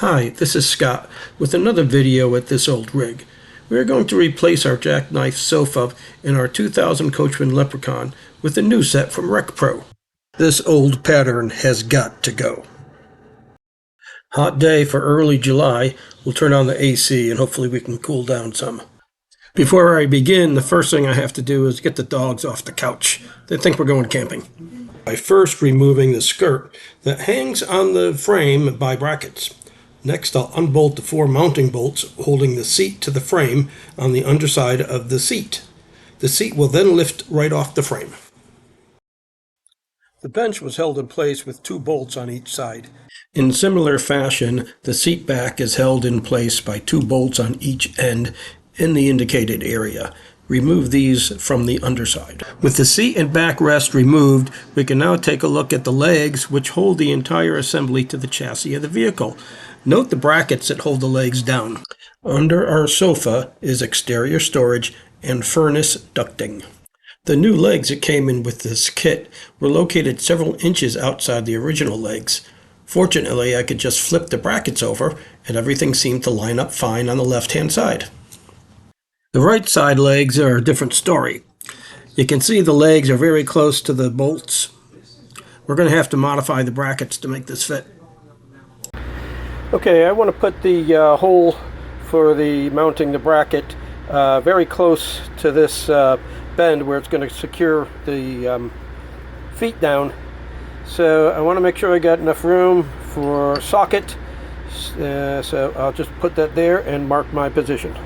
Hi, this is Scott with another video with this old rig. We are going to replace our Jacknife sofa in our 2000 Coachman Leprechaun with a new set from Recpro. This old pattern has got to go. Hot day for early July. We'll turn on the AC and hopefully we can cool down some. Before I begin, the first thing I have to do is get the dogs off the couch. They think we're going camping. By first removing the skirt that hangs on the frame by brackets. Next, I'll unbolt the 4 mounting bolts holding the seat to the frame on the underside of the seat. The seat will then lift right off the frame. The bench was held in place with 2 bolts on each side. In similar fashion, the seat back is held in place by 2 bolts on each end in the indicated area. Remove these from the underside. With the seat and backrest removed, we can now take a look at the legs which hold the entire assembly to the chassis of the vehicle. Note the brackets that hold the legs down. Under our sofa is exterior storage and furnace ducting. The new legs that came in with this kit were located several inches outside the original legs. Fortunately, I could just flip the brackets over and everything seemed to line up fine on the left-hand side. The right side legs are a different story. You can see the legs are very close to the bolts. We're going to have to modify the brackets to make this fit. Okay, I want to put the hole for the mounting the bracket very close to this bend where it's going to secure the feet down. So I want to make sure I got enough room for socket. So I'll just put that there and mark my position.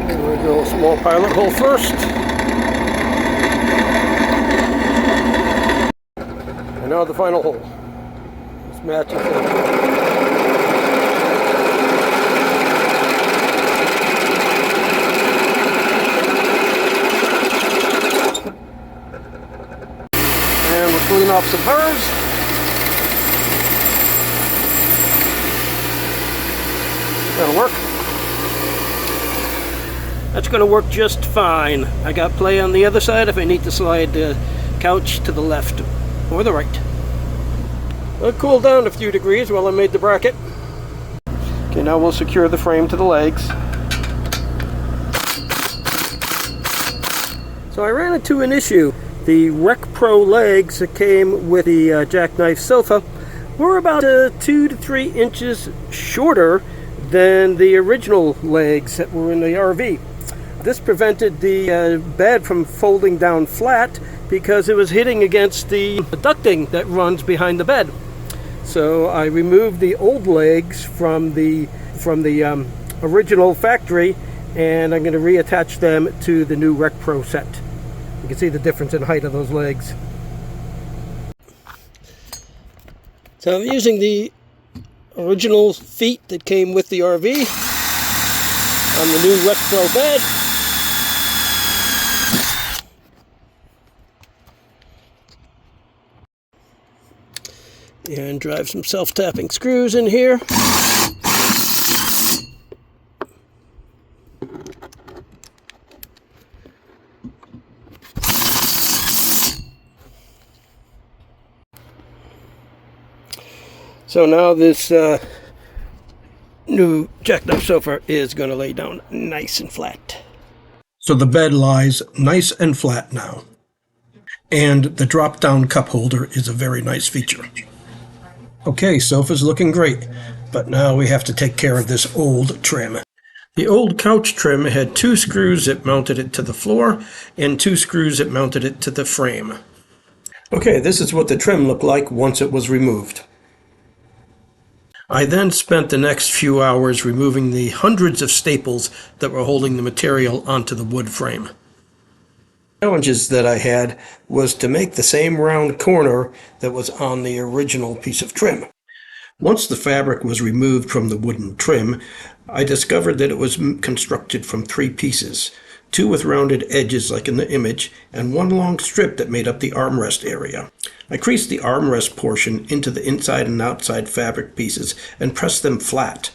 We'll go a small pilot hole first. And now the final hole. This matches it. Clean off some burrs. That'll work. That's going to work just fine. I got play on the other side if I need to slide the couch to the left or the right. It'll cool down a few degrees while I made the bracket. Okay, now we'll secure the frame to the legs. So I ran into an issue. The Recpro legs that came with the Jacknife sofa were about 2 to 3 inches shorter than the original legs that were in the RV. This prevented the bed from folding down flat because it was hitting against the ducting that runs behind the bed. So I removed the old legs from the original factory, and I'm going to reattach them to the new Recpro set. You can see the difference in height of those legs. So I'm using the original feet that came with the RV on the new Recpro bed. And drive some self-tapping screws in here. So now this new Jacknife sofa is going to lay down nice and flat. So the bed lies nice and flat now. And the drop-down cup holder is a very nice feature. Okay, sofa's looking great, but now we have to take care of this old trim. The old couch trim had 2 screws that mounted it to the floor and 2 screws that mounted it to the frame. Okay, this is what the trim looked like once it was removed. I then spent the next few hours removing the hundreds of staples that were holding the material onto the wood frame. The challenges that I had was to make the same round corner that was on the original piece of trim. Once the fabric was removed from the wooden trim, I discovered that it was constructed from 3 pieces, 2 with rounded edges like in the image, and 1 long strip that made up the armrest area. I creased the armrest portion into the inside and outside fabric pieces and pressed them flat,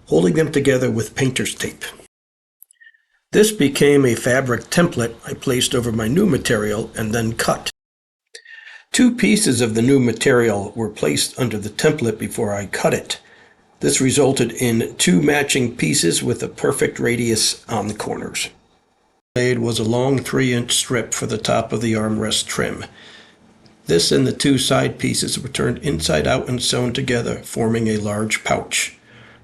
holding them together with painter's tape. This became a fabric template I placed over my new material and then cut. 2 pieces of the new material were placed under the template before I cut it. This resulted in 2 matching pieces with a perfect radius on the corners. Made was a long 3-inch strip for the top of the armrest trim. This and the 2 side pieces were turned inside out and sewn together, forming a large pouch.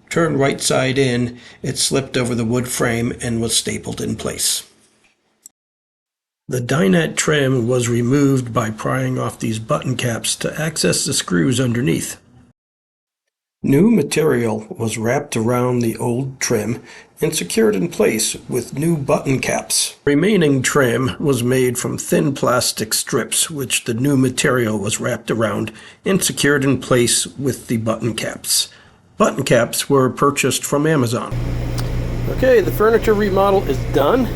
Turned right side in, it slipped over the wood frame and was stapled in place. The dinette trim was removed by prying off these button caps to access the screws underneath. New material was wrapped around the old trim and secured in place with new button caps. Remaining trim was made from thin plastic strips which the new material was wrapped around and secured in place with the button caps. Button caps were purchased from Amazon. Okay, the furniture remodel is done.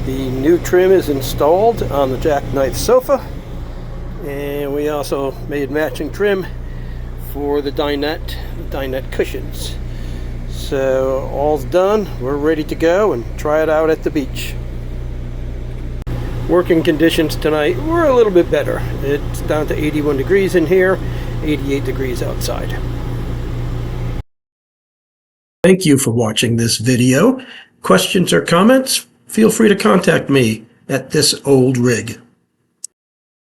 The new trim is installed on the Jacknife sofa, and we also made matching trim for the dinette cushions. So all's done. We're ready to go and try it out at the beach. Working conditions tonight were a little bit better. It's down to 81 degrees in here, 88 degrees outside. Thank you for watching this video. Questions or comments? Feel free to contact me at this old rig.